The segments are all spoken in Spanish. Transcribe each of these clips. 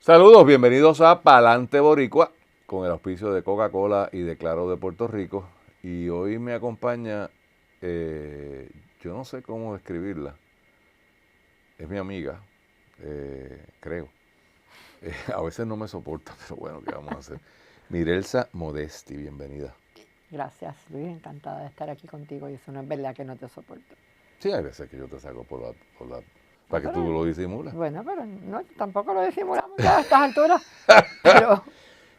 Saludos, bienvenidos a Palante Boricua, con el auspicio de Coca-Cola y de Claro de Puerto Rico. Y hoy me acompaña, yo no sé cómo describirla, es mi amiga, creo. A veces no me soporta, pero bueno, ¿qué vamos a hacer? Mirelsa Modesti, bienvenida. Gracias, Luis, encantada de estar aquí contigo y eso no es verdad que no te soporto. Sí, hay veces que yo te saco para que tú lo disimulas. Bueno, pero no, tampoco lo disimulamos ya a estas alturas. Pero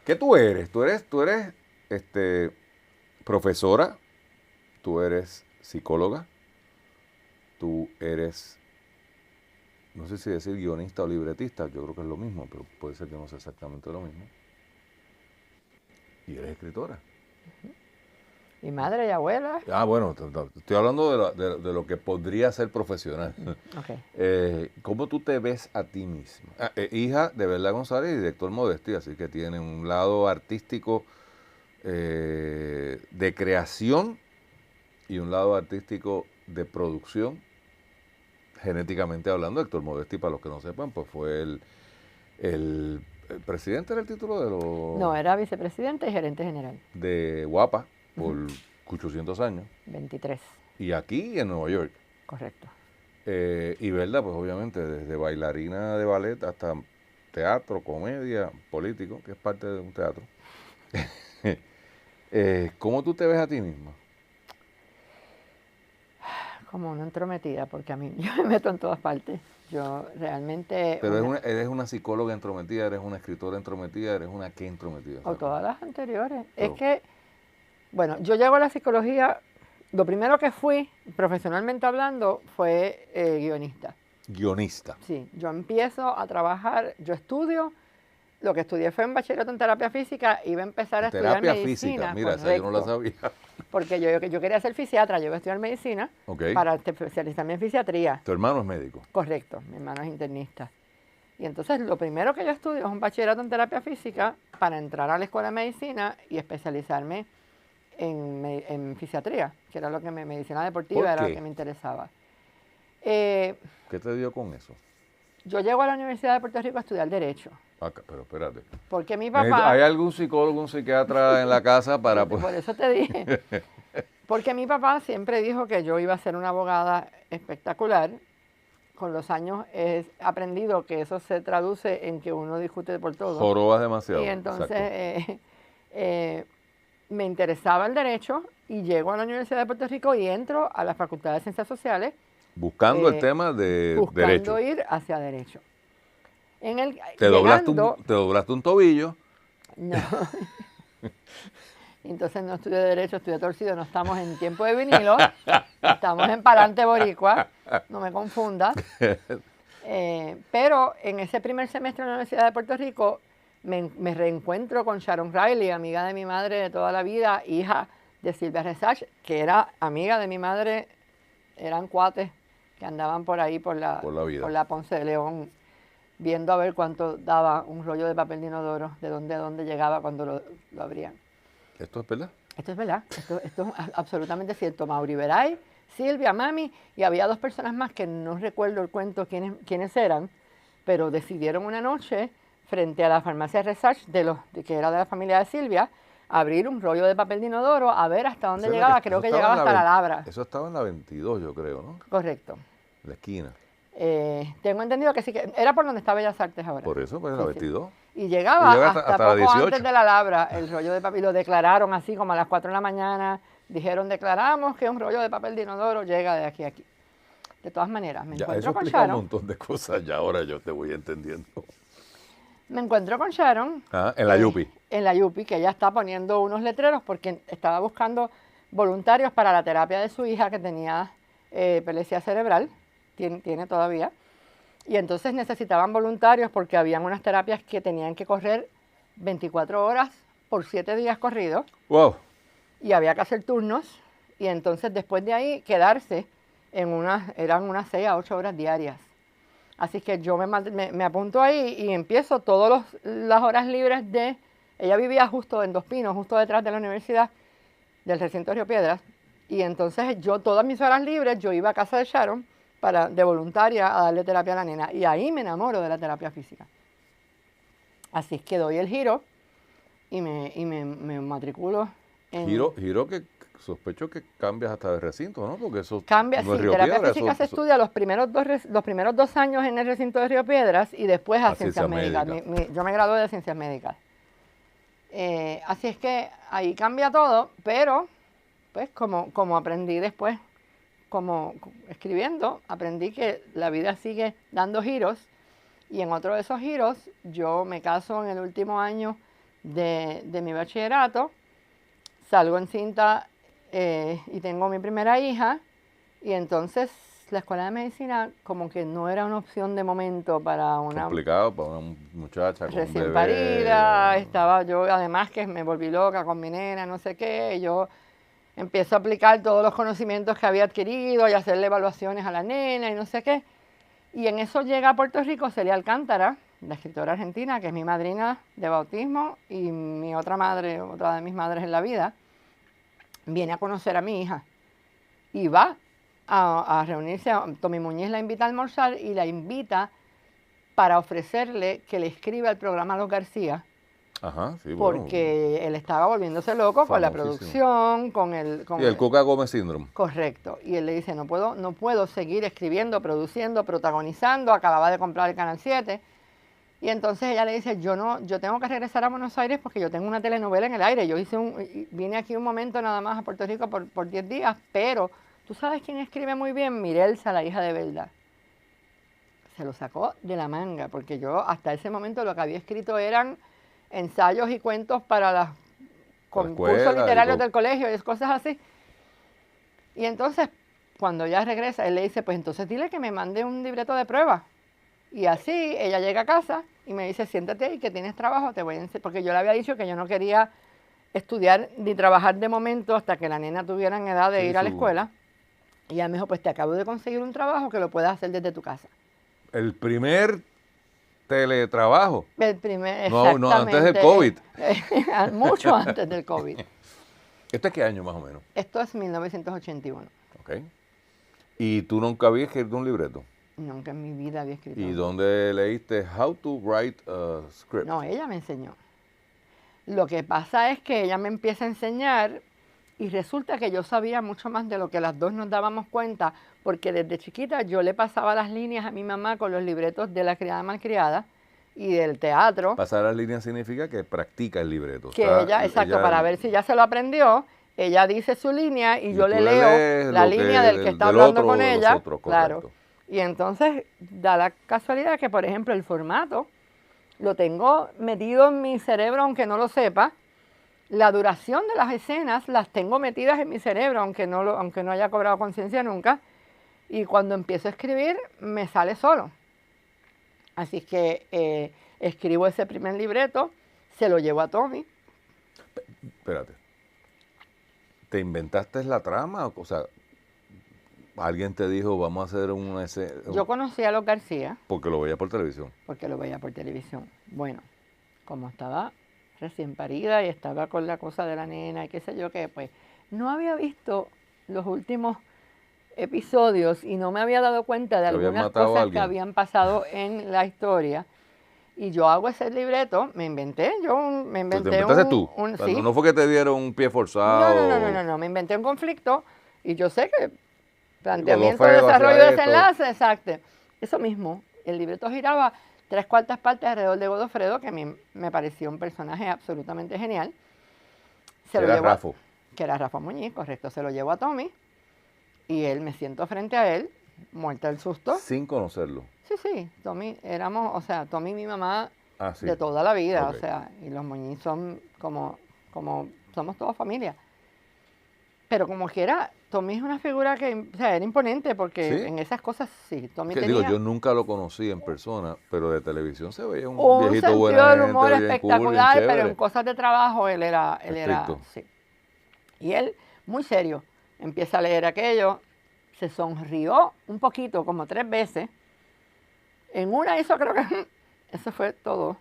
¿Qué tú eres? Tú eres profesora, tú eres psicóloga, tú eres, no sé si decir guionista o libretista, yo creo que es lo mismo, pero puede ser que no sea exactamente lo mismo. Y eres escritora. mi madre y abuela. Ah, bueno, estoy hablando de lo que podría ser profesional. Okay. ¿Cómo tú te ves a ti misma? Hija de Berla González y director Modesti, así que tiene un lado artístico de creación y un lado artístico de producción. Genéticamente hablando, Héctor Modesti, para los que no sepan, pues fue el presidente, era el título de los... No, era vicepresidente y gerente general. De Guapa, por 800 años. 23. Y aquí en Nueva York. Correcto. Y Verda, pues obviamente, desde bailarina de ballet hasta teatro, comedia, político, que es parte de un teatro. ¿Cómo tú te ves a ti misma? Como una entrometida, porque a mí yo me meto en todas partes. Yo realmente... Pero eres una psicóloga entrometida, eres una escritora entrometida, eres una qué entrometida. O todas las anteriores. Pero, es que, bueno, yo llego a la psicología, lo primero que fui, profesionalmente hablando, fue guionista. Guionista. Sí, yo empiezo a trabajar, yo estudio, lo que estudié fue en bachillerato en terapia física, iba a empezar a estudiar Terapia medicina. física, mira, esa yo no la sabía. Porque yo quería ser fisiatra, yo iba a estudiar medicina para especializarme en fisiatría. ¿Tu hermano es médico? Correcto, mi hermano es internista. Y entonces lo primero que yo estudio es un bachillerato en terapia física para entrar a la escuela de medicina y especializarme en fisiatría, que era lo que medicina deportiva era lo que me interesaba. ¿Qué te dio con eso? Yo llego a la Universidad de Puerto Rico a estudiar Derecho. Pero espérate. Porque mi papá... ¿Hay algún psicólogo, un psiquiatra en la casa para...? Por eso te dije. Porque mi papá siempre dijo que yo iba a ser una abogada espectacular. Con los años he aprendido que eso se traduce en que uno discute por todo. Jorobas demasiado. Y entonces me interesaba el derecho y llego a la Universidad de Puerto Rico y entro a la Facultad de Ciencias Sociales. Buscando el tema de buscando derecho. Buscando ir hacia derecho. Te doblaste un tobillo. No. Entonces no estudié derecho, estudié torcido, no estamos en tiempo de vinilo, estamos en Palante Boricua, no me confundas. Pero en ese primer semestre en la Universidad de Puerto Rico me reencuentro con Sharon Riley, amiga de mi madre de toda la vida, hija de Silvia Resach, que era amiga de mi madre, eran cuates que andaban por ahí por la Ponce de León, viendo a ver cuánto daba un rollo de papel de inodoro, de dónde llegaba cuando lo abrían. ¿Esto es verdad? Esto es verdad, esto es absolutamente cierto. Mauri Veray, Silvia, Mami, y había dos personas más que no recuerdo el cuento quiénes eran, pero decidieron una noche, frente a la farmacia Resach, que era de la familia de Silvia, abrir un rollo de papel de inodoro, a ver hasta dónde llegaba, creo que llegaba hasta la labra. Eso estaba en la 22, yo creo, ¿no? Correcto. La esquina. Tengo entendido que sí, que era por donde está Bellas Artes ahora. Por eso, pues en la 22. Y llegaba hasta poco antes de la labra el rollo de papel. Y lo declararon así como a las 4 de la mañana. Dijeron, declaramos que un rollo de papel de inodoro llega de aquí a aquí. De todas maneras, me encuentro con Sharon. Eso explica un montón de cosas ya ahora yo te voy entendiendo. Me encuentro con Sharon. En la Yupi. En la Yupi, que ella está poniendo unos letreros porque estaba buscando voluntarios para la terapia de su hija que tenía epilepsia cerebral. Tiene todavía. Y entonces necesitaban voluntarios porque habían unas terapias que tenían que correr 24 horas por 7 días corridos. ¡Wow! Y había que hacer turnos. Y entonces después de ahí quedarse eran unas 6 a 8 horas diarias. Así que yo me apunto ahí y empiezo todas las horas libres de... Ella vivía justo en Dos Pinos, justo detrás de la universidad del recinto Río Piedras. Y entonces yo todas mis horas libres, yo iba a casa de Sharon de voluntaria a darle terapia a la nena. Y ahí me enamoro de la terapia física. Así es que doy el giro y me matriculo en... Giro que sospecho que cambias hasta de recinto, ¿no? Porque eso Cambia, no es sí, Río terapia Piedra, física se eso estudia los primeros 2 años en el recinto de Río Piedras y después a ciencias médicas. Yo me gradué de ciencias médicas. Así es que ahí cambia todo, pero pues como aprendí después, como escribiendo, aprendí que la vida sigue dando giros y en otro de esos giros yo me caso en el último año de mi bachillerato, salgo encinta y tengo mi primera hija y entonces la escuela de medicina como que no era una opción de momento para una complicado para una muchacha con un recién bebé. parida, estaba yo además que me volví loca con mi nena, no sé qué, y yo empiezo a aplicar todos los conocimientos que había adquirido y hacerle evaluaciones a la nena y no sé qué. Y en eso llega a Puerto Rico Celia Alcántara, la escritora argentina, que es mi madrina de bautismo y mi otra madre, otra de mis madres en la vida, viene a conocer a mi hija y va a reunirse, Tommy Muñiz la invita a almorzar y la invita para ofrecerle que le escriba el programa Los García, Ajá, sí, bueno. porque él estaba volviéndose loco con la Famosísimo. producción, con el... Y el Coca Gómez Syndrome. Correcto. Y él le dice, no puedo seguir escribiendo, produciendo, protagonizando, acababa de comprar el Canal 7. Y entonces ella le dice, yo tengo que regresar a Buenos Aires porque yo tengo una telenovela en el aire. Vine aquí un momento nada más a Puerto Rico por 10 días, pero ¿tú sabes quién escribe muy bien? Mirelsa, la hija de Belda. Se lo sacó de la manga, porque yo hasta ese momento lo que había escrito eran ensayos y cuentos para los concursos literarios del colegio y cosas así. Y entonces, cuando ella regresa, él le dice, pues entonces dile que me mande un libreto de prueba. Y así, ella llega a casa y me dice, siéntate y que tienes trabajo, te voy a enseñar. Porque yo le había dicho que yo no quería estudiar ni trabajar de momento hasta que la nena tuviera en edad de ir a la escuela. Y ella me dijo, pues te acabo de conseguir un trabajo que lo puedas hacer desde tu casa. El primer teletrabajo. El primer, no, antes del COVID. Mucho antes del COVID. ¿Esto es qué año más o menos? Esto es 1981. Ok. ¿Y tú nunca habías escrito un libreto? Nunca en mi vida había escrito. ¿Y dónde leíste How to Write a Script? No, ella me enseñó. Lo que pasa es que ella me empieza a enseñar y resulta que yo sabía mucho más de lo que las dos nos dábamos cuenta, porque desde chiquita yo le pasaba las líneas a mi mamá con los libretos de La criada malcriada y del teatro. Pasar las líneas significa que practica el libreto. Que exacto, para ver si ya se lo aprendió. Ella dice su línea y yo le leo la línea del que está hablando con ella. Claro. Y entonces da la casualidad que, por ejemplo, el formato lo tengo metido en mi cerebro aunque no lo sepa. La duración de las escenas las tengo metidas en mi cerebro aunque no haya cobrado conciencia nunca. Y cuando empiezo a escribir me sale solo. Así que escribo ese primer libreto, se lo llevo a Tommy. Espérate. ¿Te inventaste la trama? O sea, alguien te dijo, vamos a hacer una escena. Yo conocí a Los García. Porque lo veía por televisión. Porque lo veía por televisión. Bueno, como estaba recién parida y estaba con la cosa de la nena y qué sé yo qué, pues no había visto los últimos episodios y no me había dado cuenta de algunas cosas que habían pasado en la historia. Y yo hago ese libreto, me inventé ¿Te inventaste tú? Sí. No fue que te dieron un pie forzado. No, me inventé un conflicto y yo sé que planteamiento, desarrollo, desenlace, exacto. Eso mismo, el libreto giraba 3/4 partes alrededor de Godofredo, que a mí me pareció un personaje absolutamente genial. Que era Rafa Muñiz, correcto. Se lo llevo a Tommy y él, me siento frente a él, muerta del susto. Sin conocerlo. Sí, Tommy, Tommy y mi mamá sí. de toda la vida, Okay. Y los Muñiz son como somos toda familia. Pero como quiera, Tommy es una figura que, era imponente porque ¿Sí? en esas cosas sí. Tommy tenía... yo nunca lo conocí en persona, pero de televisión se veía un viejito sentido buena del humor gente, espectacular, bien cool, pero en cosas de trabajo él era, sí. Y él, muy serio, empieza a leer aquello, se sonrió un poquito, como 3 veces. En una hizo, creo que eso fue todo.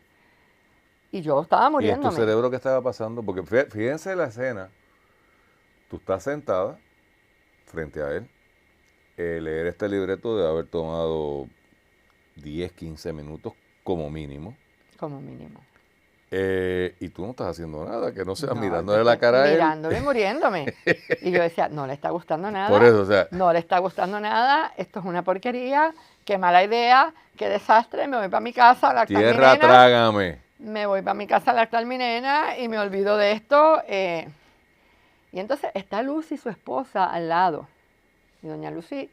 Y yo estaba muriéndome. ¿Y en tu cerebro qué estaba pasando? Porque fíjense la escena. Tú estás sentada frente a él. Leer este libreto debe haber tomado 10, 15 minutos como mínimo. Como mínimo. Y tú no estás haciendo nada, que no sea No, mirándole la cara a él. mirándome y muriéndome. Y yo decía, no le está gustando nada. Por eso, o sea, No le está gustando nada, esto es una porquería, qué mala idea, qué desastre, me voy para mi casa a lactar mi tierra, nena. trágame. Me voy para mi casa a lactar mi nena y me olvido de esto. Y entonces está Lucy, su esposa, al lado. Y doña Lucy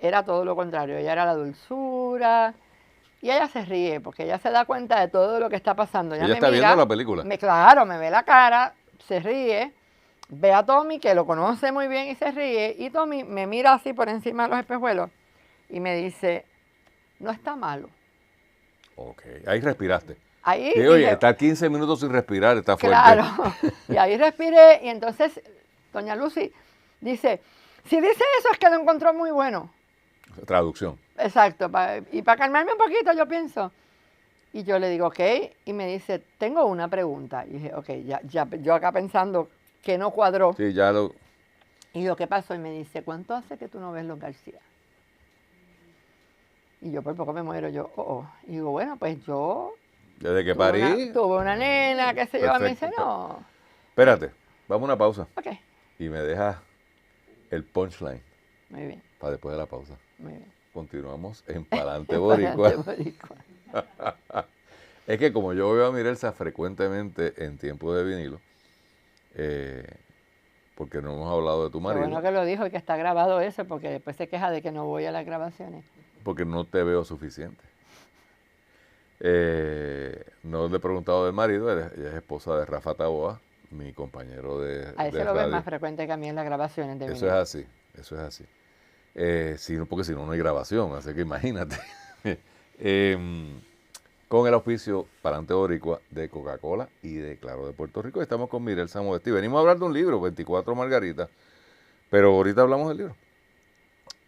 era todo lo contrario, ella era la dulzura. Y ella se ríe porque ella se da cuenta de todo lo que está pasando. Ella me está mira, viendo la película. Claro, me ve la cara, se ríe, ve a Tommy que lo conoce muy bien y se ríe. Y Tommy me mira así por encima de los espejuelos y me dice, no está malo. Ok, ahí respiraste. Ahí Y, oye, dije, estar 15 minutos sin respirar está fuerte. claro. Y ahí respiré y entonces doña Lucy dice, si dice eso es que lo encontró muy bueno. Traducción. Exacto, y para calmarme un poquito yo pienso. Y yo le digo, ok, y me dice, tengo una pregunta. Y dije, ok, ya, yo acá pensando que no cuadró. Sí, ya lo... Y yo, ¿qué pasó? Y me dice, ¿cuánto hace que tú no ves los García? Y yo por poco me muero, yo, Y digo, bueno, pues yo Desde que parí... tuve una nena, qué sé yo. Me dice, Perfecto. no. Espérate, vamos a una pausa. Ok, Y me dejas el punchline muy bien, para después de la pausa. muy bien. Continuamos en Palante Boricua. Palante Boricua. Es que como yo veo a Mirelsa frecuentemente en tiempo de vinilo, porque no hemos hablado de tu Qué marido, bueno que lo dijo y que está grabado eso, porque después se queja de que no voy a las grabaciones. porque no te veo suficiente. No le he preguntado del marido, ella es esposa de Rafa Taboa, mi compañero de A ese de lo ves radio. más frecuente que a mí en las grabaciones de Eso es vinilo. así, eso es así. Porque si no, no hay grabación, así que imagínate. Con el auspicio Palante Boricua de Coca-Cola y de Claro de Puerto Rico, estamos con Mirelsa Modesti. Venimos a hablar de un libro, 24 Margaritas, pero ahorita hablamos del libro.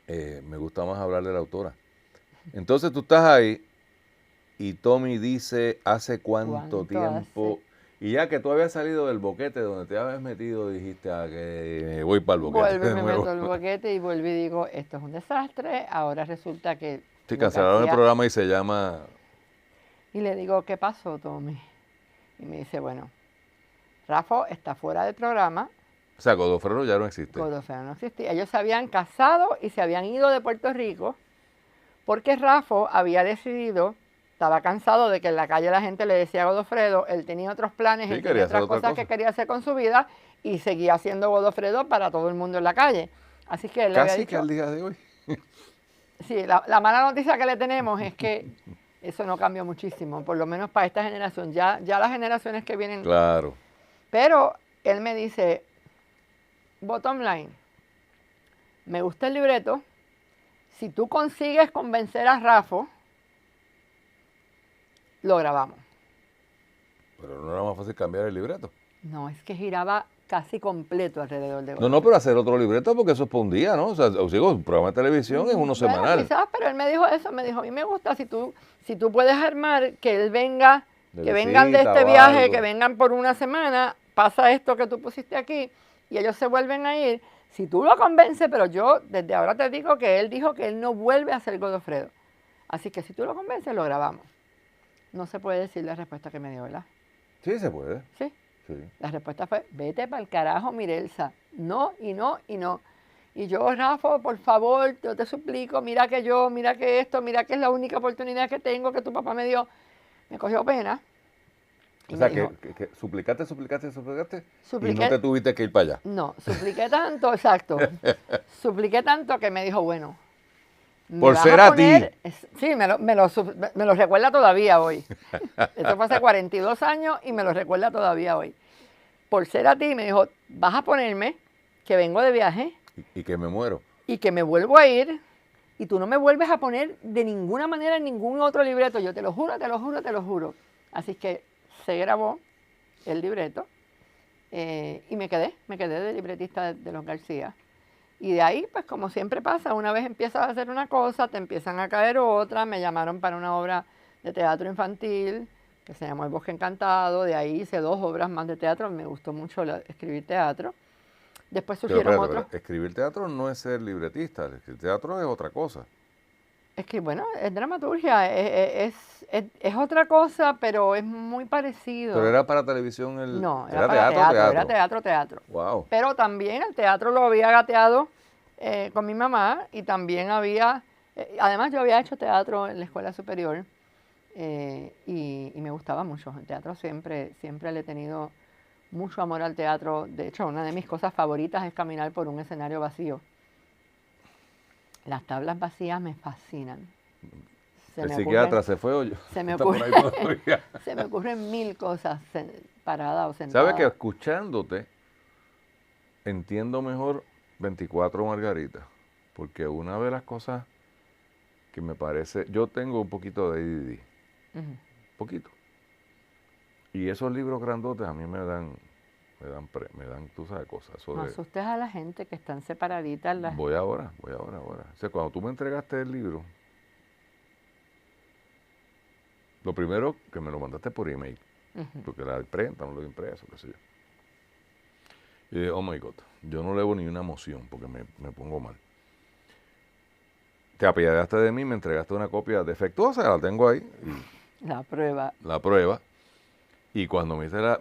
Me gusta más hablar de la autora. Entonces tú estás ahí y Tommy dice, ¿hace cuánto tiempo? Y ya que tú habías salido del boquete donde te habías metido, dijiste, que voy para el boquete. Vuelvo y de me nuevo. meto el boquete y vuelvo y digo, esto es un desastre, ahora resulta que... Sí, lo que cancelaron el hacía- programa y se llama... Y le digo, ¿qué pasó, Tommy? Y me dice, bueno, Rafa está fuera del programa, O sea, Godofredo ya no existe. Godofredo no existía. Ellos se habían casado y se habían ido de Puerto Rico porque Rafa había decidido, estaba cansado de que en la calle la gente le decía a Godofredo, él tenía otros planes, Sí, él quería tenía hacer otras otra cosas cosa. que quería hacer con su vida y seguía siendo Godofredo para todo el mundo en la calle. Así que él le había Casi dicho, que al día de hoy. sí, la mala noticia que le tenemos es que eso no cambió muchísimo, por lo menos para esta generación. Ya las generaciones que vienen. Claro. Pero él me dice, bottom line, me gusta el libreto. Si tú consigues convencer a Rafa, lo grabamos. Pero no era más fácil cambiar el libreto. No, es que giraba casi completo alrededor de No, pero hacer otro libreto porque eso es para un día, ¿no? O sea, un programa de televisión es uno Bueno, semanal. quizás, pero él me dijo eso, me dijo, a mí me gusta si tú puedes armar que él venga, De que vengan de visita este o viaje, algo. que vengan por una semana, pasa esto que tú pusiste aquí y ellos se vuelven a ir. Si tú lo convences, pero yo desde ahora te digo que él dijo que él no vuelve a ser Godofredo. Así que si tú lo convences, lo grabamos. No se puede decir la respuesta que me dio, ¿verdad? Sí, se puede. Sí. Sí. La respuesta fue, vete para el carajo, Mirelsa. No, y no, y no. Y yo, Rafa, por favor, yo te suplico, mira que esto, mira que es la única oportunidad que tengo que tu papá me dio. Me cogió pena. Y O sea, me dijo, que suplicaste y Supliqué- no te tuviste que ir para allá. no, supliqué tanto, exacto. Supliqué tanto que me dijo, bueno. me Por vas ser a ti. Sí, me lo recuerda todavía hoy. Eso fue hace 42 años y me lo recuerda todavía hoy. Por ser a ti, me dijo, vas a ponerme que vengo de viaje Y que me muero. y que me vuelvo a ir y tú no me vuelves a poner de ninguna manera en ningún otro libreto. Yo te lo juro, te lo juro, te lo juro. Así que se grabó el libreto y me quedé de libretista de los García. Y de ahí, pues como siempre pasa, una vez empiezas a hacer una cosa, te empiezan a caer otra. Me llamaron para una obra de teatro infantil que se llamó El Bosque Encantado. De ahí hice 2 obras más de teatro. Me gustó mucho escribir teatro. Después Pero, surgieron espérate, otros. escribir teatro no es ser libretista. Escribir teatro es otra cosa. Es que, bueno, es dramaturgia, es otra cosa, pero es muy parecido. Pero era para televisión No, era para teatro. era teatro. Wow. Pero también el teatro lo había gateado con mi mamá y también además yo había hecho teatro en la escuela superior y me gustaba mucho. El teatro siempre le he tenido mucho amor al teatro. De hecho, una de mis cosas favoritas es caminar por un escenario vacío. Las tablas vacías me fascinan. El psiquiatra se fue o yo. Se me Está por ocurre, ahí todavía. se me ocurren mil cosas parada o sentada. ¿Sabes que escuchándote entiendo mejor 24 Margaritas? Porque una de las cosas que me parece, yo tengo un poquito de ADD, poquito. Y esos libros grandotes a mí me dan, tú sabes, cosas. No asustes a la gente que están separaditas. Voy ahora. O sea, cuando tú me entregaste el libro, lo primero que me lo mandaste por email, porque la imprenta, no lo he impreso, qué sé yo. Y dije, oh my God, yo no leo ni una emoción porque me pongo mal. Te apiadaste de mí, me entregaste una copia defectuosa, la tengo ahí. La prueba. La prueba. Y cuando me da,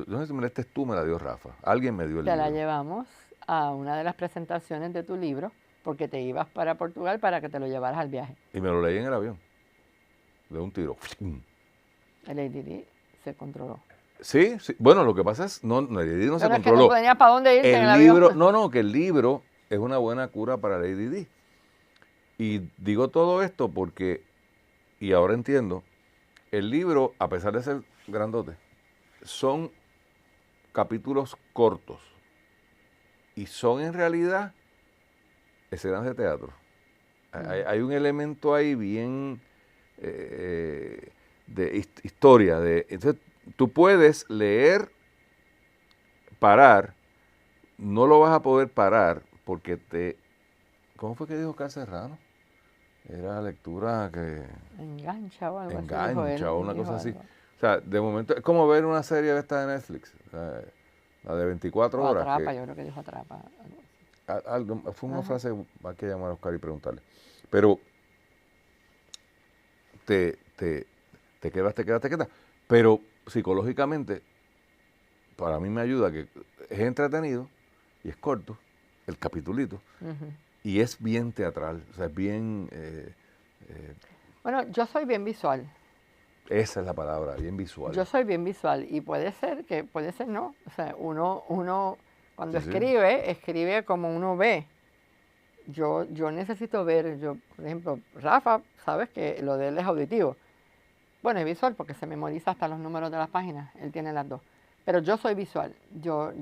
no sé si me la estés tú, me la dio Rafa. Alguien me dio el libro. Te la llevamos a una de las presentaciones de tu libro, porque te ibas para Portugal para que te lo llevaras al viaje. Y me lo leí en el avión. De un tiro. El ADD se controló. Sí. Bueno, lo que pasa es, el ADD no se controló. Es que no tenías para dónde irte en el libro, avión. que el libro es una buena cura para el ADD. Y digo todo esto porque, y ahora entiendo, el libro, a pesar de ser grandote, son capítulos cortos y son en realidad escenas de teatro. Hay un elemento ahí bien de historia. Entonces, tú puedes leer, parar, no lo vas a poder parar porque ¿cómo fue que dijo Carl Serrano? Era lectura que... Engancha o algo así. Engancha o una cosa así. O sea, de momento es como ver una serie de esta de Netflix, la de 24 horas. Atrapa, yo creo que dijo atrapa. Fue una frase, hay que llamar a Oscar y preguntarle. Pero te quedas. Pero psicológicamente, para mí me ayuda que es entretenido y es corto, el capitulito, y es bien teatral, o sea, es bien... Bueno, yo soy bien visual. Esa es la palabra, bien visual. Yo soy bien visual y puede ser no. O sea, uno cuando escribe como uno ve. Yo necesito ver, por ejemplo, Rafa, sabes que lo de él es auditivo. Bueno, es visual porque se memoriza hasta los números de las páginas, él tiene las dos. Pero yo soy visual, yo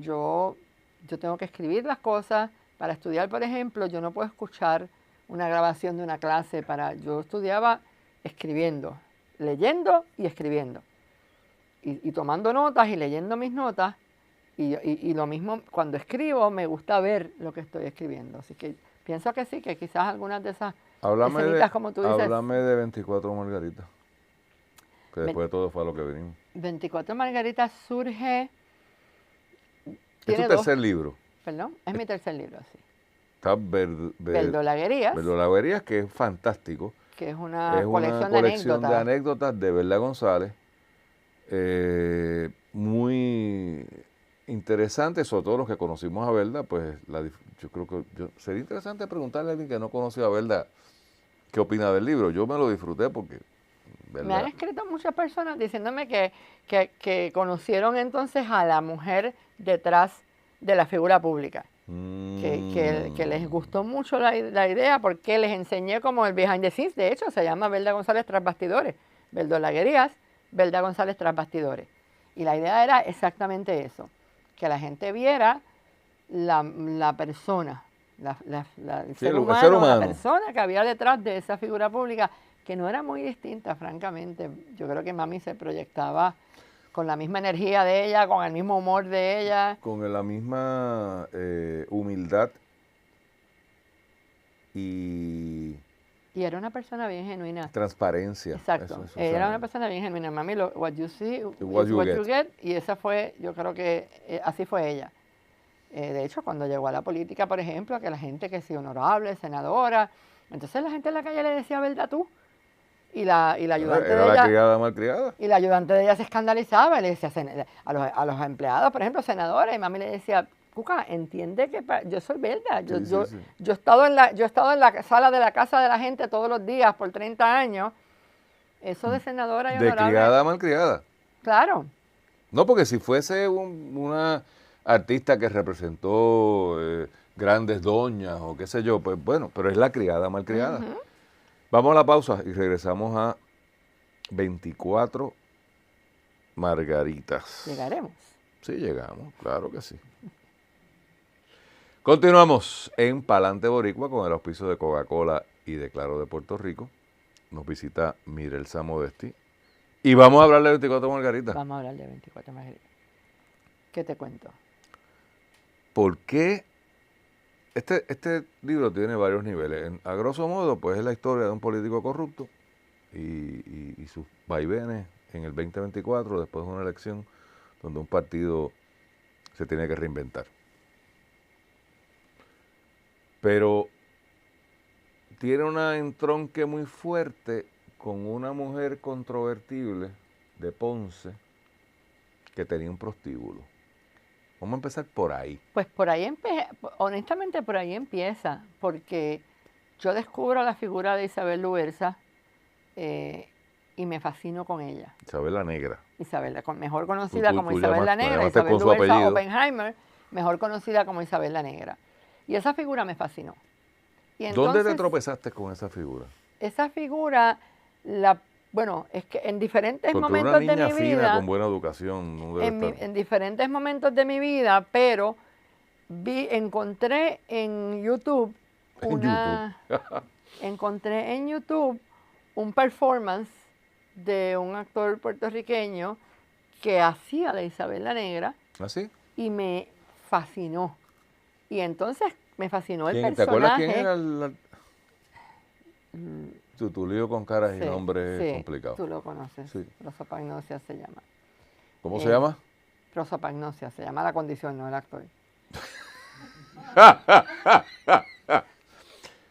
tengo que escribir las cosas. Para estudiar, por ejemplo, yo no puedo escuchar una grabación de una clase. Yo estudiaba escribiendo, leyendo y escribiendo. Y tomando notas y leyendo mis notas. Y lo mismo, cuando escribo, me gusta ver lo que estoy escribiendo. Así que pienso que sí, que quizás algunas de esas escenitas, como tú dices... Háblame de 24 Margaritas, que después de todo fue a lo que venimos. 24 Margaritas surge... ¿Es tu tercer libro? Perdón, es mi tercer libro, sí. Está Verdolaguerías. Verdolaguerías, que es fantástico. Que es una colección de anécdotas de Verda González. Muy interesante, sobre todo los que conocimos a Verda, pues yo creo que sería interesante preguntarle a alguien que no conoció a Verda qué opina del libro. Yo me lo disfruté porque... Me han escrito muchas personas diciéndome que conocieron entonces a la mujer detrás de la figura pública. Que les gustó mucho la idea porque les enseñé como el behind the scenes. De hecho, se llama Verda González tras bastidores. Verdolaguerías, Verda González tras bastidores. Y la idea era exactamente eso, que la gente viera la persona, el ser humano, la persona que había detrás de esa figura pública, que no era muy distinta, francamente. Yo creo que mami se proyectaba con la misma energía de ella, con el mismo humor de ella. Con la misma humildad y era una persona bien genuina. Transparencia. Exacto. Era una persona bien genuina. Mami, what you see is what you get. Y esa fue, yo creo que así fue ella. De hecho, cuando llegó a la política, por ejemplo, que la gente que sí, honorable, senadora, entonces la gente en la calle le decía, ¿verdad tú? Y la ayudante Era de la ella, criada malcriada. y la ayudante de ella se escandalizaba, y le decía a los empleados, por ejemplo, senadores, y mami le decía, Cuca, entiende que yo soy belga, yo, Sí, sí, yo, sí. yo he estado en la sala de la casa de la gente todos los días por 30 años, eso de senadora y De honorable, criada a malcriada. claro, No, porque si fuese una artista que representó grandes doñas o qué sé yo, pues bueno, pero es la criada malcriada. ujú, Vamos a la pausa y regresamos a 24 margaritas. llegaremos. Sí, llegamos, claro que sí. Continuamos en Palante Boricua con el auspicio de Coca-Cola y de Claro de Puerto Rico. Nos visita Mirelsa Modesti. Y vamos a hablar de 24 margaritas. Vamos a hablar de 24 margaritas. ¿Qué te cuento? ¿Por qué? Este libro tiene varios niveles. A grosso modo, pues es la historia de un político corrupto y sus vaivenes en el 2024, después de una elección donde un partido se tiene que reinventar. Pero tiene una entronque muy fuerte con una mujer controvertible de Ponce que tenía un prostíbulo. Vamos a empezar por ahí. Pues por ahí, honestamente por ahí empieza, porque yo descubro la figura de Isabel Luerza y me fascino con ella. Isabel la Negra. Isabel, mejor conocida como Tú Isabel la tú Negra, llamaste Isabel con su Luerza apellido. Oppenheimer, mejor conocida como Isabel la Negra. Y esa figura me fascinó. Y ¿Dónde te entonces, tropezaste con esa figura? esa figura, bueno, es que en diferentes Porque una momentos de niña mi fina vida, con buena educación no debe estar. en diferentes momentos de mi vida, pero encontré en YouTube encontré en YouTube un performance de un actor puertorriqueño que hacía de Isabel la Negra ¿Ah, sí? y me fascinó. Y entonces me fascinó el ¿Te acuerdas quién personaje. era tu lío con caras y Sí, nombres sí, complicados? tú lo conoces. Sí. Prosopagnosia se llama. ¿Cómo se llama? Prosopagnosia se llama la condición, no el actor.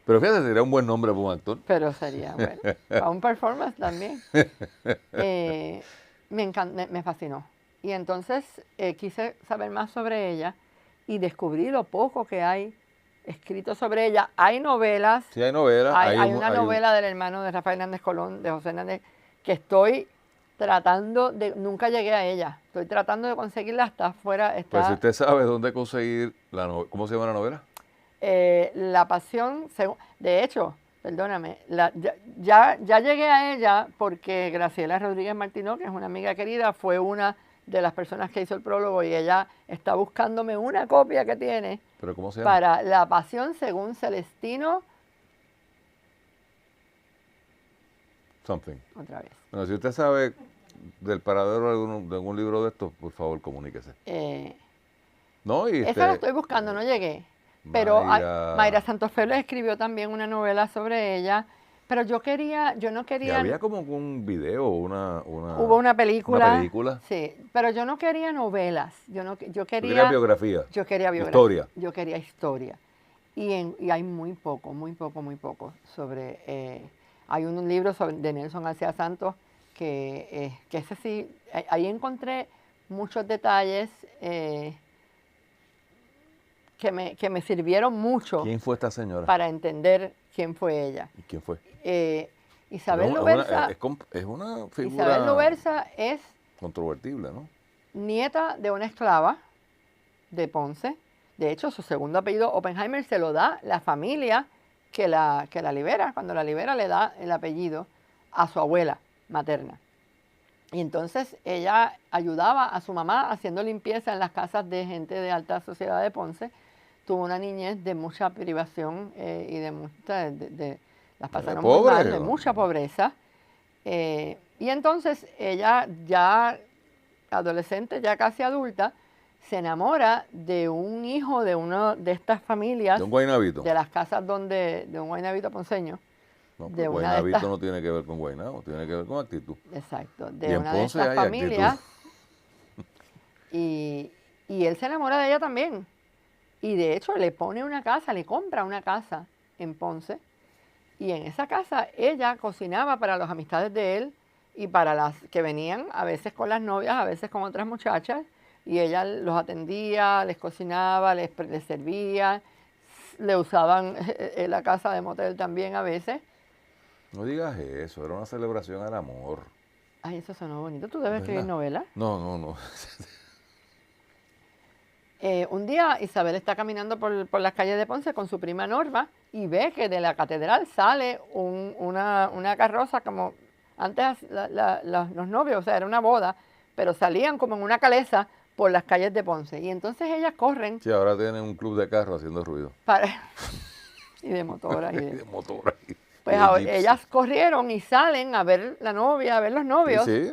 Pero fíjate, sería un buen nombre para un actor. Pero sería, bueno, para un performance también. Me fascinó. Y entonces quise saber más sobre ella y descubrí lo poco que hay escrito sobre ella. Hay novelas. Sí, hay novelas. Hay una novela del hermano de Rafael Hernández Colón, de José Hernández, que estoy tratando de, nunca llegué a ella. Estoy tratando de conseguirla, está afuera. Pues si usted sabe dónde conseguir ¿cómo se llama la novela? La pasión, de hecho, perdóname, ya llegué a ella porque Graciela Rodríguez Martínez, que es una amiga querida, fue una de las personas que hizo el prólogo y ella está buscándome una copia que tiene. ¿Pero cómo se llama? Para La pasión según Celestino. Something. Otra vez. Bueno, si usted sabe del paradero de algún libro de estos, por favor, comuníquese. No, esa la estoy buscando, no llegué. Pero Mayra Santos Félix escribió también una novela sobre ella. Pero yo no Y quería. había como un video, Hubo una película. Una película. Sí, pero yo no quería novelas. Yo quería biografía. Yo quería biografía. Historia. Yo quería historia. Y hay muy poco sobre. Hay un libro de Nelson García Santos que ese sí, ahí encontré muchos detalles que me sirvieron mucho. ¿Quién fue esta señora? Para entender quién fue ella. ¿Y quién fue? Isabel Luerza. Es una figura. Isabel Luerza es controvertible, ¿no? Nieta de una esclava de Ponce. De hecho, su segundo apellido, Oppenheimer, se lo da la familia que la libera. Cuando la libera, le da el apellido a su abuela materna. Y entonces ella ayudaba a su mamá haciendo limpieza en las casas de gente de alta sociedad de Ponce. Tuvo una niñez de mucha privación y las pasaron muy mal, de mucha pobreza. Y entonces ella, ya adolescente, ya casi adulta, se enamora de un hijo de una de estas familias. De un guaynabito. De las casas de un guaynabito ponceño. No, guaynabito no tiene que ver con guaynabo, tiene que ver con actitud. Exacto, de una de estas familias. Y él se enamora de ella también. Y de hecho le pone una casa, le compra una casa en Ponce. Y en esa casa ella cocinaba para las amistades de él y para las que venían, a veces con las novias, a veces con otras muchachas. Y ella los atendía, les cocinaba, les servía, le usaban la casa de motel también a veces. No digas eso, era una celebración al amor. Ay, eso sonó bonito. ¿Tú debes escribir ¿Verdad? novelas? No. Un día Isabel está caminando por las calles de Ponce con su prima Norma y ve que de la catedral sale una carroza como antes los novios, o sea, era una boda, pero salían como en una calesa por las calles de Ponce. Y entonces ellas corren Sí, ahora tienen un club de carros haciendo ruido. y de motoras. Y de motora. Pues ellas corrieron y salen a ver la novia, a ver los novios. Sí,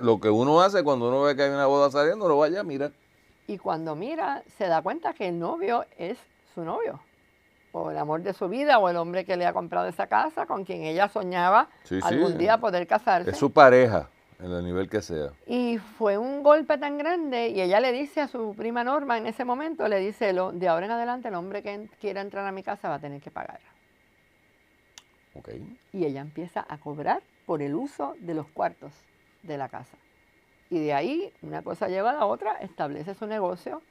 lo que uno hace cuando uno ve que hay una boda saliendo, lo vaya a mirar. Y cuando mira, se da cuenta que el novio es su novio, o el amor de su vida, o el hombre que le ha comprado esa casa, con quien ella soñaba algún día poder casarse. Es su pareja, en el nivel que sea. Y fue un golpe tan grande, y ella le dice a su prima Norma en ese momento, le dice, de ahora en adelante el hombre que quiera entrar a mi casa va a tener que pagar. Okay. Y ella empieza a cobrar por el uso de los cuartos de la casa. Y de ahí, una cosa lleva a la otra, establece su negocio.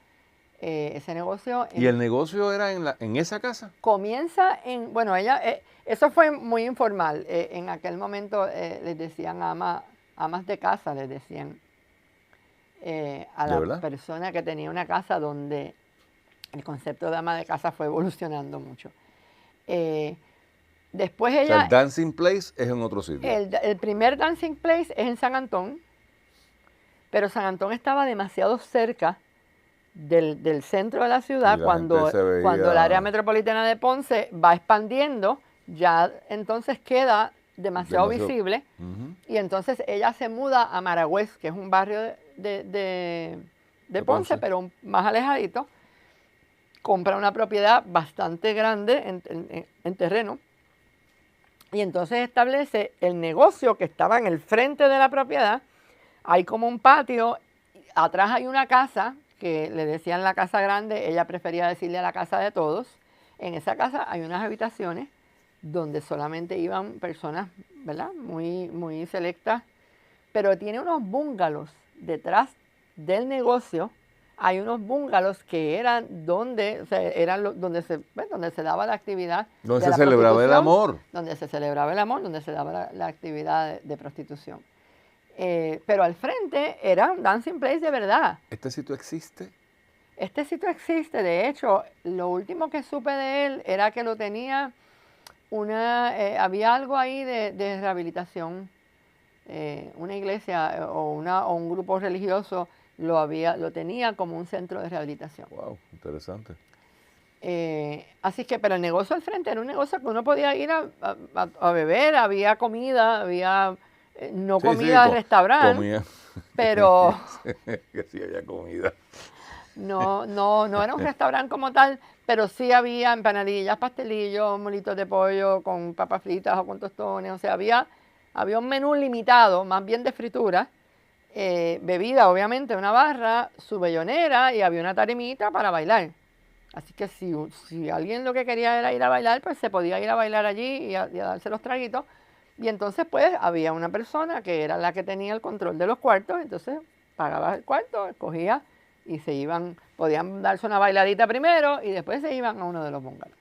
Ese negocio... ¿Y el negocio era en esa casa? Comienza bueno, ella, eso fue muy informal. En aquel momento les decían amas de casa, les decían a la persona que tenía una casa donde el concepto de ama de casa fue evolucionando mucho. Después ella... O sea, el dancing place es en otro sitio. El primer dancing place es en San Antón. Pero San Antón estaba demasiado cerca del centro de la ciudad cuando el área metropolitana de Ponce va expandiendo, ya entonces queda demasiado visible. Y entonces ella se muda a Maragüez, que es un barrio de Ponce, pero más alejadito. Compra una propiedad bastante grande en terreno. Y entonces establece el negocio que estaba en el frente de la propiedad. Hay como un patio, atrás hay una casa, que le decían la casa grande, ella prefería decirle la casa de todos. En esa casa hay unas habitaciones donde solamente iban personas, ¿verdad? Muy, muy selectas, pero tiene unos búngalos detrás del negocio. Hay unos búngalos que eran donde, o sea, donde se daba la actividad. Donde se celebraba el amor. Donde se celebraba el amor, donde se daba la actividad de prostitución. Pero al frente era un dancing place de verdad. ¿Este sitio existe? Este sitio existe. De hecho, lo último que supe de él era que lo tenía había algo ahí de rehabilitación. Una iglesia o un grupo religioso lo tenía como un centro de rehabilitación. Wow, interesante. Así que, pero el negocio al frente era un negocio que uno podía ir a beber, había comida, había... no comida de restaurante, comía. Pero que sí había comida. No era un restaurante como tal, pero sí había empanadillas, pastelillos, molitos de pollo con papas fritas o con tostones. O sea, había un menú limitado, más bien de fritura, bebida, obviamente, una barra, su bellonera y había una tarimita para bailar. Así que si alguien lo que quería era ir a bailar, pues se podía ir a bailar allí y a darse los traguitos. Y entonces pues había una persona que era la que tenía el control de los cuartos, entonces pagaba el cuarto, escogía y podían darse una bailadita primero y después se iban a uno de los bungalows.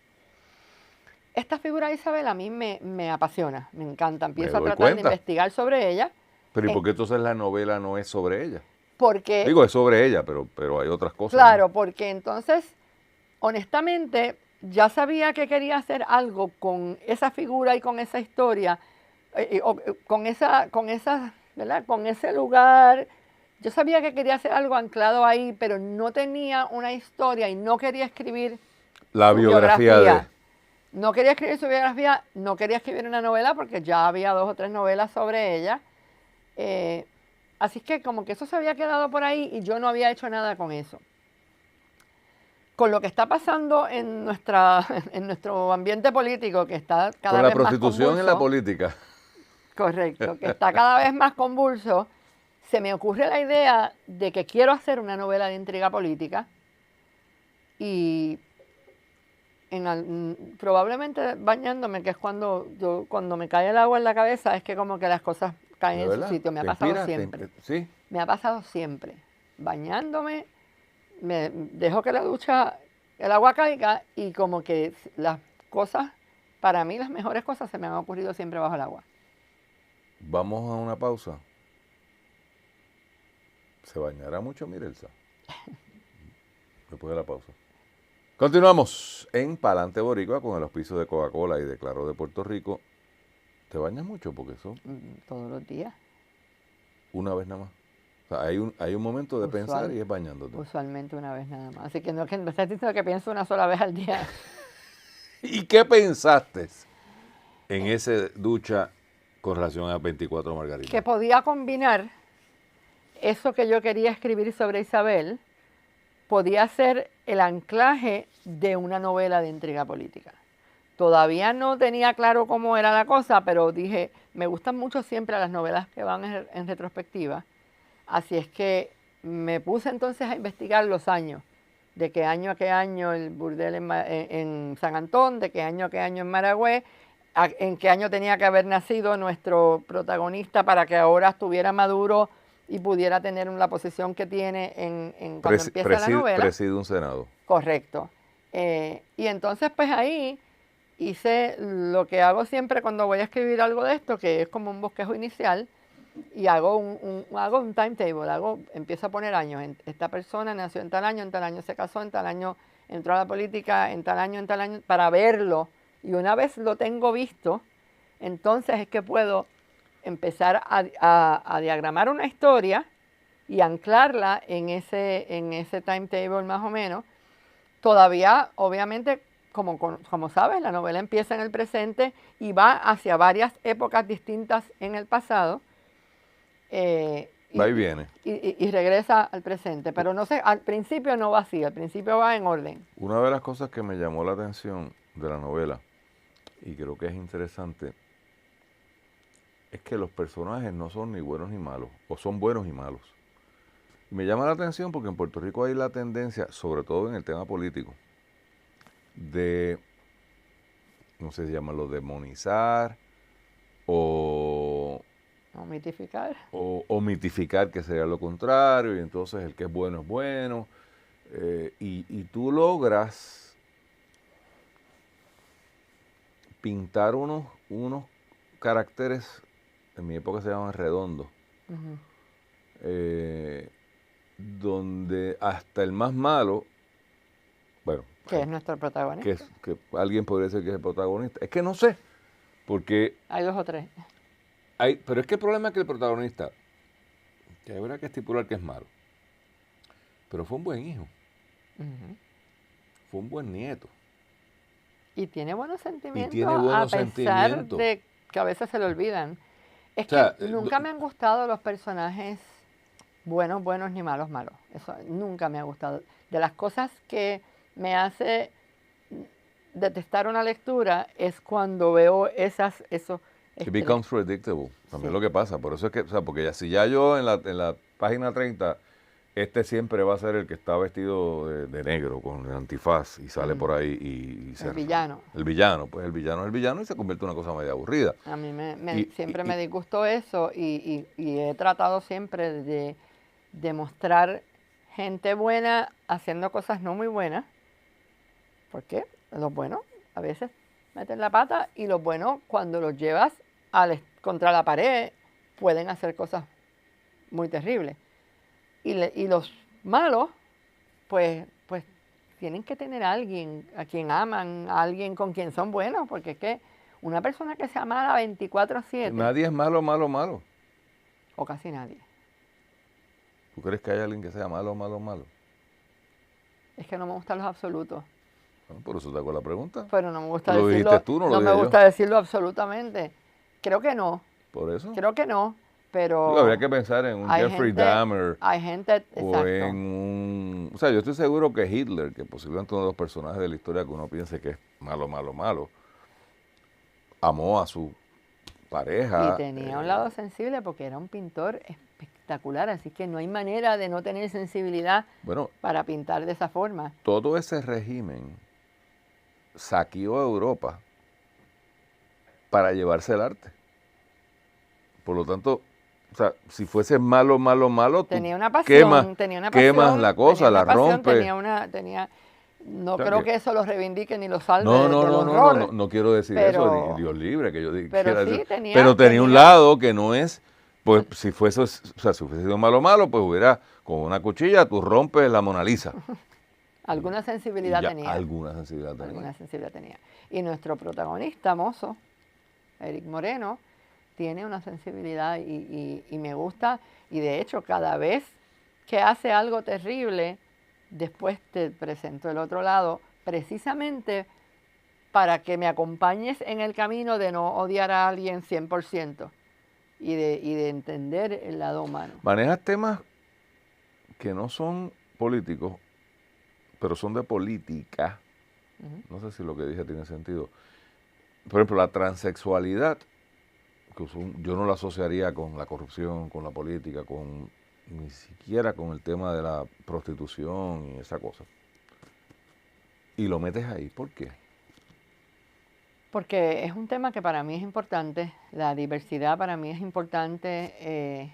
Esta figura de Isabel a mí me apasiona, me encanta, empiezo a tratar de investigar sobre ella. Pero ¿y por qué entonces la novela no es sobre ella? Porque... Digo, es sobre ella, pero hay otras cosas. Claro, ¿no? Porque entonces, honestamente, ya sabía que quería hacer algo con esa figura y con esa historia, con ese lugar. Yo sabía que quería hacer algo anclado ahí, pero no tenía una historia y no quería escribir la biografía. No quería escribir su biografía, no quería escribir una novela porque ya había 2 o 3 novelas sobre ella. Así que como que eso se había quedado por ahí y yo no había hecho nada con eso. Con lo que está pasando en nuestro ambiente político, que está cada vez más convulso. Con la prostitución en la política. Correcto, que está cada vez más convulso, se me ocurre la idea de que quiero hacer una novela de intriga política Y probablemente bañándome, que es cuando me cae el agua en la cabeza, es que como que las cosas caen ¿De en su verdad? sitio. Me ha ¿Te pasado inspiras? siempre. ¿Sí? Me ha pasado siempre. Bañándome, me dejo que la ducha, el agua caiga y como que las cosas, para mí las mejores cosas se me han ocurrido siempre bajo el agua. Vamos a una pausa. ¿Se bañará mucho Mirelsa? Después de la pausa. Continuamos en Palante Boricua con el auspicio de Coca-Cola y de Claro de Puerto Rico. ¿Te bañas mucho? Porque eso Todos los días. una vez nada más. O sea, hay un momento de pensar y es bañándote. Usualmente una vez nada más. Así que no es que me estás diciendo que pienso una sola vez al día. ¿Y qué pensaste en esa ducha con relación a 24 Margaritas? Que podía combinar eso que yo quería escribir sobre Isabel, podía ser el anclaje de una novela de intriga política. Todavía no tenía claro cómo era la cosa, pero dije, me gustan mucho siempre las novelas que van en retrospectiva. Así es que me puse entonces a investigar los años, de qué año a qué año el burdel en San Antón, de qué año a qué año en Maragüey, en qué año tenía que haber nacido nuestro protagonista para que ahora estuviera maduro y pudiera tener la posición que tiene cuando empieza la novela. Preside un senado. Correcto. Y entonces pues ahí hice lo que hago siempre cuando voy a escribir algo de esto, que es como un bosquejo inicial, y hago un timetable, empiezo a poner años. Esta persona nació en tal año se casó, en tal año entró a la política, en tal año, para verlo. Y una vez lo tengo visto, entonces es que puedo empezar a diagramar una historia y anclarla en ese timetable más o menos. Todavía, obviamente, como sabes, la novela empieza en el presente y va hacia varias épocas distintas en el pasado. Va y viene. Y regresa al presente. Pero no sé, al principio no va así, al principio va en orden. Una de las cosas que me llamó la atención de la novela, y creo que es interesante, es que los personajes no son ni buenos ni malos, o son buenos y malos. Y me llama la atención porque en Puerto Rico hay la tendencia, sobre todo en el tema político, de, no sé si llamarlo demonizar o Mitificar. o mitificar, que sería lo contrario, y entonces el que es bueno, y tú logras pintar unos caracteres, en mi época se llamaban redondos, donde hasta el más malo, bueno, Que es nuestro protagonista. que alguien podría decir que es el protagonista, es que no sé, porque Hay dos o tres. pero es que el problema es que el protagonista, que habrá que estipular que es malo, pero fue un buen hijo, fue un buen nieto. Y tiene buenos sentimientos, buenos a pesar sentimientos. de que a veces se le olvidan. Es O sea, que nunca me han gustado los personajes buenos ni malos. Eso nunca me ha gustado. De las cosas que me hace detestar una lectura es cuando veo esos It becomes predictable. También Sí. lo que pasa. Por eso es que, o sea, porque si ya yo en la página 30, siempre va a ser el que está vestido de negro con el antifaz y sale por ahí y El villano. El villano, pues el villano es el villano y se convierte en una cosa medio aburrida. A mí siempre y- me disgustó eso y he tratado siempre de mostrar gente buena haciendo cosas no muy buenas, porque los buenos a veces meten la pata y los buenos cuando los llevas contra la pared pueden hacer cosas muy terribles. Y los malos, pues tienen que tener a alguien a quien aman, a alguien con quien son buenos, porque es que una persona que sea mala 24/7, Nadie es malo. o casi nadie, ¿Tú crees que hay alguien que sea malo? es que no me gustan los absolutos, Bueno, por eso te hago la pregunta. pero no me gusta Lo decirlo, dijiste tú, no lo me dije yo. gusta decirlo absolutamente. Creo que no, Por eso. pero Digo, habría que pensar en un hay Jeffrey gente- Dahmer. hay gente, O exacto, en o sea, yo estoy seguro que Hitler, que posiblemente uno de los personajes de la historia que uno piense que es malo, amó a su pareja. y tenía un lado sensible porque era un pintor espectacular, así que no hay manera de no tener sensibilidad Bueno, para pintar de esa forma. todo ese régimen saqueó a Europa para llevarse el arte. Por lo tanto, o sea, si fuese malo, tú Tenía una pasión, quemas, tenía una quemas pasión, la cosa, tenía la una pasión, rompes. no O sea creo que eso lo reivindique ni lo salve no, del horror, no quiero decir eso, pero, Dios libre que yo pero quiera sí eso. Pero tenía un tenía, lado que no es, pues si fuese, o sea, si hubiese sido malo, pues hubiera con una cuchilla tú rompes la Mona Lisa. alguna Y sensibilidad ya tenía, alguna sensibilidad tenía. alguna sensibilidad tenía. Y nuestro protagonista, mozo, Eric Moreno, tiene una sensibilidad y me gusta, y de hecho cada vez que hace algo terrible, después te presento el otro lado, precisamente para que me acompañes en el camino de no odiar a alguien 100% y de entender el lado humano. Manejas temas que no son políticos, pero son de política. No sé si lo que dije tiene sentido. Por ejemplo, la transexualidad, que yo no la asociaría con la corrupción, con la política, ni siquiera con el tema de la prostitución y esa cosa. Y lo metes ahí, ¿por qué? Porque es un tema que para mí es importante, la diversidad para mí es importante,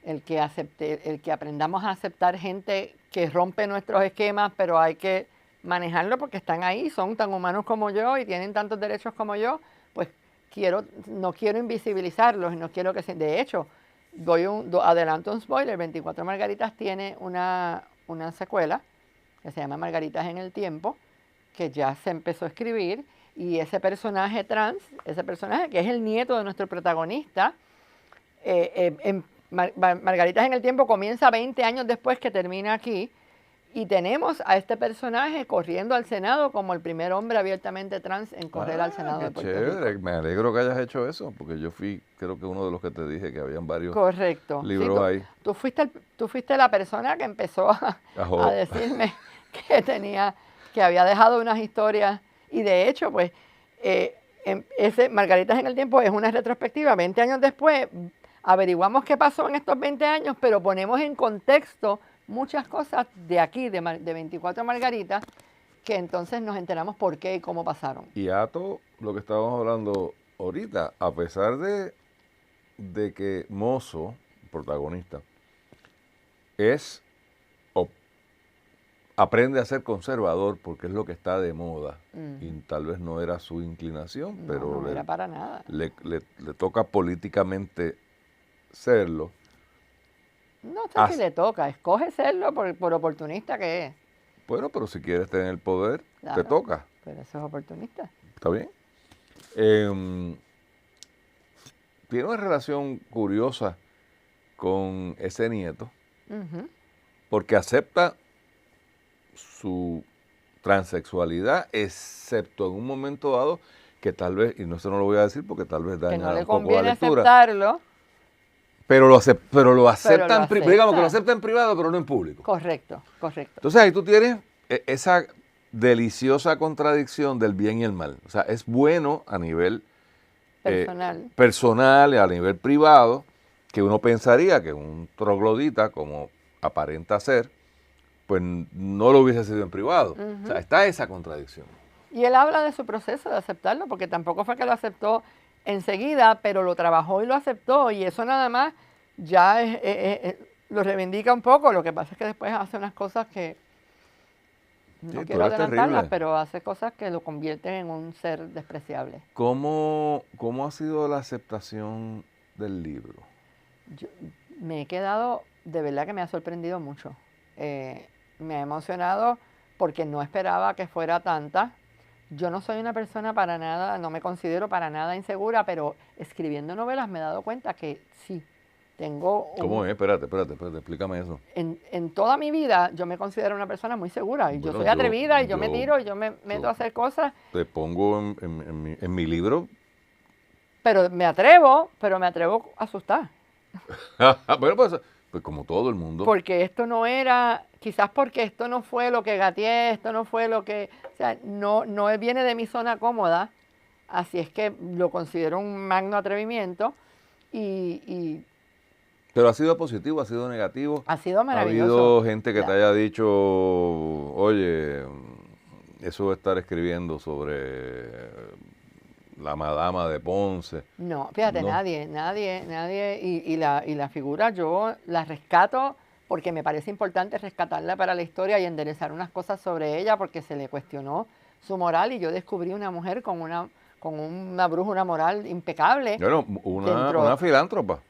el que aprendamos a aceptar gente que rompe nuestros esquemas, pero hay que manejarlo porque están ahí, son tan humanos como yo y tienen tantos derechos como yo, pues no quiero invisibilizarlos, no quiero que se... De hecho, adelanto un spoiler, 24 Margaritas tiene una secuela que se llama Margaritas en el Tiempo, que ya se empezó a escribir, y ese personaje trans, ese personaje que es el nieto de nuestro protagonista, Margaritas en el Tiempo comienza 20 años después que termina aquí, y tenemos a este personaje corriendo al Senado como el primer hombre abiertamente trans en correr al Senado Qué de Puerto chévere, Rico. me alegro que hayas hecho eso, porque yo fui, creo que uno de los que te dije que habían varios Correcto. Sí, libros ahí. tú fuiste la persona que empezó a Ajo. decirme que había dejado unas historias, y de hecho, pues, Margaritas en el Tiempo es una retrospectiva, 20 años después, averiguamos qué pasó en estos 20 años, pero ponemos en contexto muchas cosas de aquí, de 24 Margaritas, que entonces nos enteramos por qué y cómo pasaron. Y ato lo que estábamos hablando ahorita, a pesar de que Mozo, protagonista, es o aprende a ser conservador porque es lo que está de moda y tal vez no era su inclinación, No, pero no era para nada. le toca políticamente serlo. No sé si le toca, escoge serlo por oportunista que es. Bueno, pero si quieres tener el poder, Claro, te toca. pero eso es oportunista. ¿Está bien? Tiene una relación curiosa con ese nieto, porque acepta su transexualidad, excepto en un momento dado que tal vez, y no se no lo voy a decir porque tal vez Que daña no le un poco la conviene lectura, aceptarlo. pero lo acepta, acepta. digamos que lo acepta en privado, pero no en público. Correcto, correcto. Entonces ahí tú tienes esa deliciosa contradicción del bien y el mal. O sea, es bueno a nivel personal y a nivel privado, que uno pensaría que un troglodita, como aparenta ser, pues no lo hubiese sido en privado. O sea, está esa contradicción. Y él habla de su proceso de aceptarlo, porque tampoco fue que lo aceptó enseguida, pero lo trabajó y lo aceptó, y eso nada más ya lo reivindica un poco. Lo que pasa es que después hace unas cosas que no Sí, quiero eres adelantarlas, terrible. pero hace cosas que lo convierten en un ser despreciable. ¿Cómo ha sido la aceptación del libro? Yo me he quedado, de verdad que me ha sorprendido mucho. Me ha emocionado porque no esperaba que fuera tanta. Yo no soy una persona para nada, no me considero para nada insegura, pero escribiendo novelas me he dado cuenta que sí, tengo ¿Cómo es? Espérate, explícame eso. en toda mi vida yo me considero una persona muy segura, y yo Bueno, soy atrevida, y yo me yo- tiro, y yo me meto a hacer cosas, Te pongo en mi libro. pero me atrevo a asustar. Bueno, pues como todo el mundo. Porque esto no era, quizás porque esto no fue lo que gateé, esto no fue lo que, o sea, no viene de mi zona cómoda, así es que lo considero un magno atrevimiento, y Pero ha sido positivo, ha sido negativo. Ha sido Ha maravilloso. habido gente que te haya dicho, oye, eso de estar escribiendo sobre la madama de Ponce. No, fíjate, No. nadie, y la figura yo la rescato porque me parece importante rescatarla para la historia y enderezar unas cosas sobre ella porque se le cuestionó su moral y yo descubrí una mujer con una brújula moral impecable Bueno, una dentro, filántropa.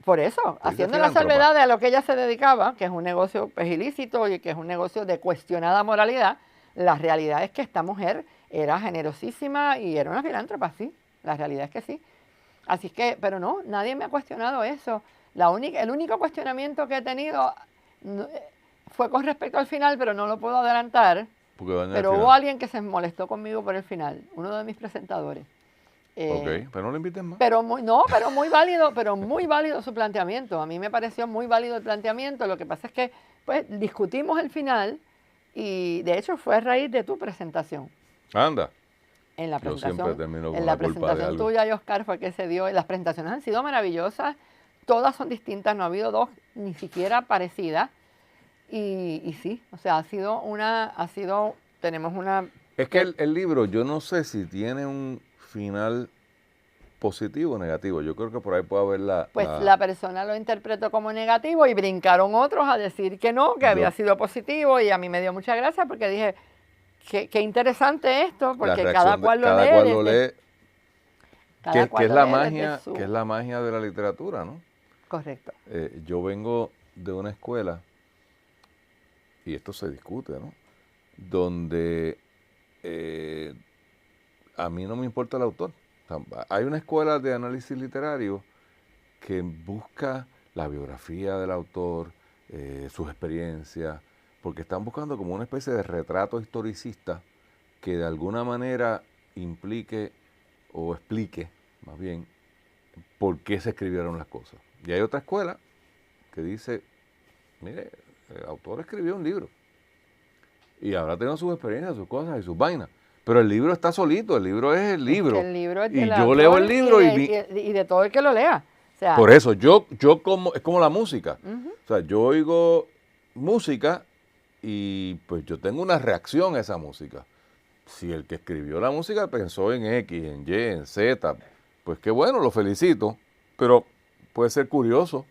por eso, Se dice haciendo la filántropa. salvedad de a lo que ella se dedicaba, que es un negocio pues, ilícito y que es un negocio de cuestionada moralidad, la realidad es que esta mujer era generosísima y era una filántropa, sí, la realidad es que sí. Así que, pero no, nadie me ha cuestionado eso. El único cuestionamiento que he tenido fue con respecto al final, pero no lo puedo adelantar. Porque daña el Pero final. hubo alguien que se molestó conmigo por el final, uno de mis presentadores. Ok, pero no lo inviten más. Pero muy válido su planteamiento. A mí me pareció muy válido el planteamiento. Lo que pasa es que pues discutimos el final y de hecho fue a raíz de tu presentación. Anda. En la Yo siempre presentación, termino con en la la culpa de presentación algo. tuya y Oscar fue que se dio. Las presentaciones han sido maravillosas, todas son distintas, no ha habido dos ni siquiera parecidas. Y sí, o sea, tenemos una. Es que el libro, yo no sé si tiene un final positivo o negativo. Yo creo que por ahí puede haber Pues la persona lo interpretó como negativo y brincaron otros a decir que no, que había sido positivo y a mí me dio mucha gracia porque dije, qué interesante esto, la porque reacción cada cual lo cada lee. cual lo lee, Cada cual que es lo la lee desde magia, su. que es la magia de la literatura, ¿no? Correcto. Yo vengo de una escuela, y esto se discute, ¿no? Donde a mí no me importa el autor. O sea, hay una escuela de análisis literario que busca la biografía del autor, sus experiencias, porque están buscando como una especie de retrato historicista que de alguna manera implique o explique, más bien, por qué se escribieron las cosas. Y hay otra escuela que dice, mire, el autor escribió un libro y habrá tenido sus experiencias, sus cosas y sus vainas, pero el libro está solito, el libro es el libro. Es que el libro es Y del yo leo el autor libro y de todo el que lo lea. O sea, por eso, es como la música. ujú, O sea, yo oigo música y pues yo tengo una reacción a esa música. Si el que escribió la música pensó en X, en Y, en Z, pues qué bueno, lo felicito. Pero puede ser curioso,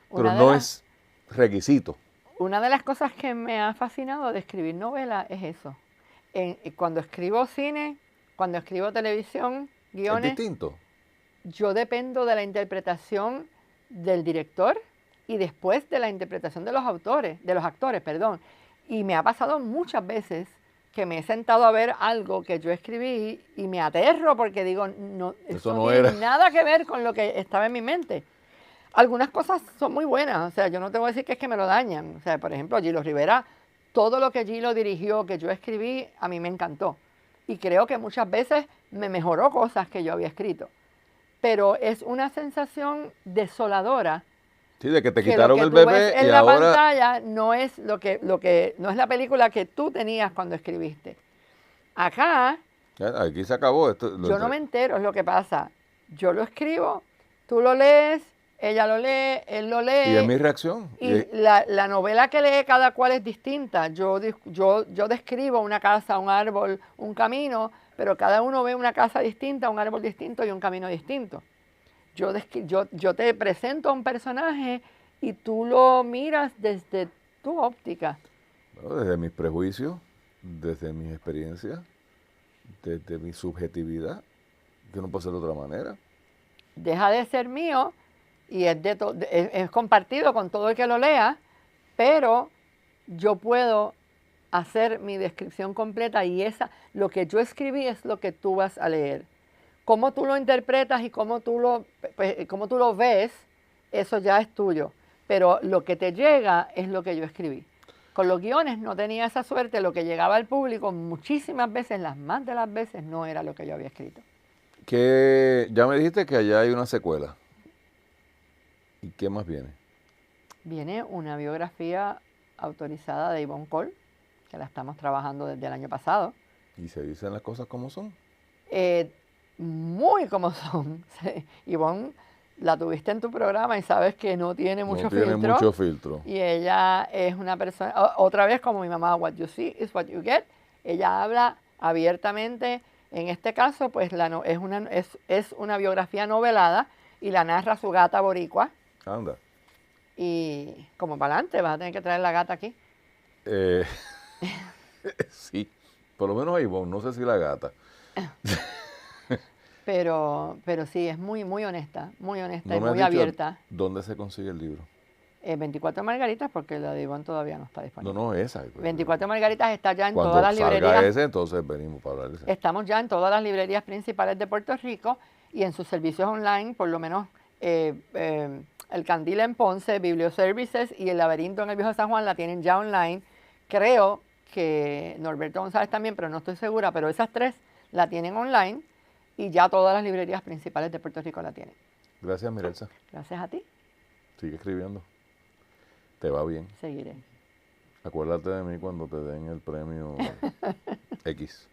pero una de no las, es requisito. una de las cosas que me ha fascinado de escribir novelas es eso. Cuando escribo cine, cuando escribo televisión, Es guiones, distinto. yo dependo de la interpretación del director y después de la interpretación de los actores, perdón. Y me ha pasado muchas veces que me he sentado a ver algo que yo escribí y me aterro porque digo, no, Eso esto no no tiene era. nada que ver con lo que estaba en mi mente. Algunas cosas son muy buenas, o sea, yo no te voy a decir que es que me lo dañan. O sea, por ejemplo, Gilo Rivera, todo lo que Gilo dirigió, que yo escribí, a mí me encantó. Y creo que muchas veces me mejoró cosas que yo había escrito. Pero es una sensación desoladora Sí, de que te que lo quitaron que el tú ves bebé y en la ahora pantalla no es no es la película que tú tenías cuando escribiste. Acá ya, aquí se acabó. yo no me entero, es lo que pasa. Yo lo escribo, tú lo lees, ella lo lee, él lo Y es mi lee, reacción. y la novela que lee cada cual es distinta. Yo describo una casa, un árbol, un camino, pero cada uno ve una casa distinta, un árbol distinto y un camino distinto. Yo te presento a un personaje y tú lo miras desde tu óptica. Bueno, desde mis prejuicios, desde mis experiencias, desde mi subjetividad, que no puede ser de otra manera. Deja de ser mío y es compartido con todo el que lo lea, pero yo puedo hacer mi descripción completa y lo que yo escribí es lo que tú vas a leer. Cómo tú lo interpretas y cómo tú lo ves, eso ya es tuyo. Pero lo que te llega es lo que yo escribí. Con los guiones no tenía esa suerte, lo que llegaba al público muchísimas veces, las más de las veces, no era lo que yo había escrito. Que ya me dijiste que allá hay una secuela. ¿Y qué más viene? Viene una biografía autorizada de Yvonne Cole, que la estamos trabajando desde el año pasado. Y se dicen las cosas como son. Muy como son. Sí, Yvonne la tuviste en tu programa y sabes que no tiene mucho No tiene filtro. mucho filtro. Y ella es una persona, otra vez como mi mamá, what you see is what you get. Ella habla abiertamente. En este caso, pues es una biografía novelada y la narra su gata boricua. Anda. Y como para adelante, vas a tener que traer la gata aquí. Sí, por lo menos a Ivonne, no sé si la gata. Pero sí, es muy, muy honesta No y me has muy dicho abierta. dónde se consigue el libro. 24 Margaritas, porque la de Ivonne todavía no está disponible. No, esa. 24 Margaritas está ya en Cuando todas las salga librerías. ese, entonces venimos para hablar de ese. Estamos ya en todas las librerías principales de Puerto Rico y en sus servicios online, por lo menos el Candil en Ponce, Biblioservices y el Laberinto en el Viejo San Juan la tienen ya online. Creo que Norberto González también, pero no estoy segura, pero esas tres la tienen online y ya todas las librerías principales de Puerto Rico la tienen. Gracias, Mirelsa. Gracias a ti. Sigue escribiendo. Te va bien. Seguiré. Acuérdate de mí cuando te den el premio X.